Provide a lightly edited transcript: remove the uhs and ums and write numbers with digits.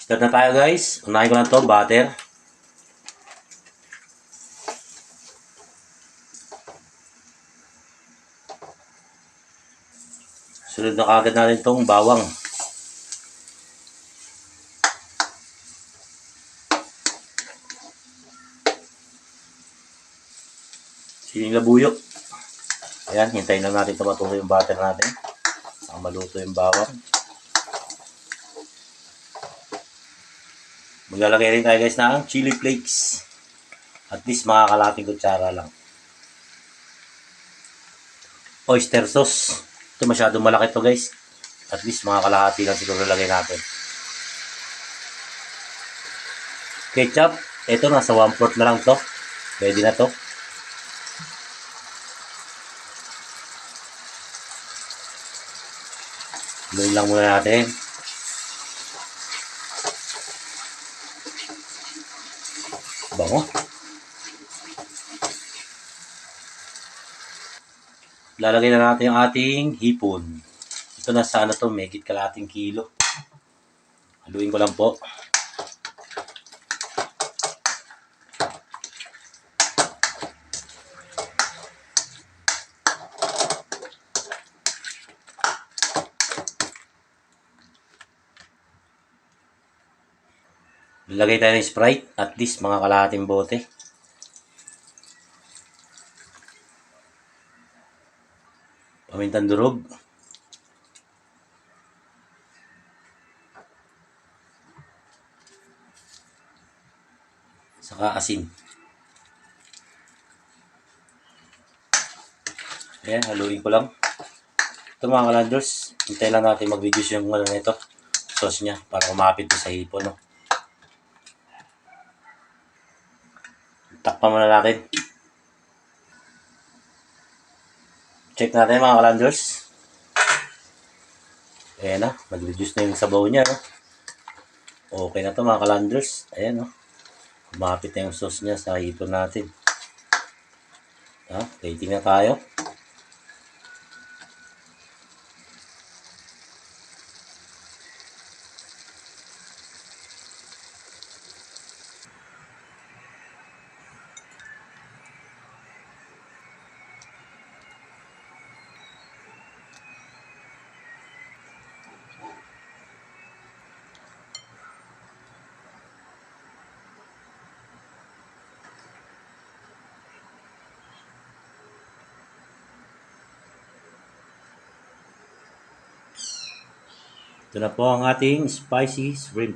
Start na tayo guys. Unahin ko lang to, butter. Sunod na kagad natin tong bawang. Siling labuyok. Ayan, hintayin lang natin ito matuloy yung butter natin. Saka maluto yung bawang. Maglalagay rin tayo guys ng chili flakes. At least mga kalating kutsara lang. Oyster sauce. Ito masyadong malaki to guys. At least mga kalahati lang siguro lagay natin. Ketchup. Ito nasa 1/4 na lang to. Pwede na to. Haluin lang muna natin. Bango. Lalagay na natin yung ating hipon. Ito na sana to, megit kalating kilo. Haluin ko lang po. Lalagay tayo ng Sprite, at least mga kalahating bote. Pamintang durog. Saka asin. Ayan, haluin ko lang. Ito mga kalanders, hintay lang natin mag-reduce yung nito, sauce niya, para kumapit sa hipon. No? Takpan muna natin. Check natin mga kalanders. Ayan na, nag-reduce na yung sabaw niya. No? Okay na to mga kalanders. Ayan no. Kumapit na yung sauce niya sa hipon natin. Plating na tayo. Ito na po ang ating spicy shrimp.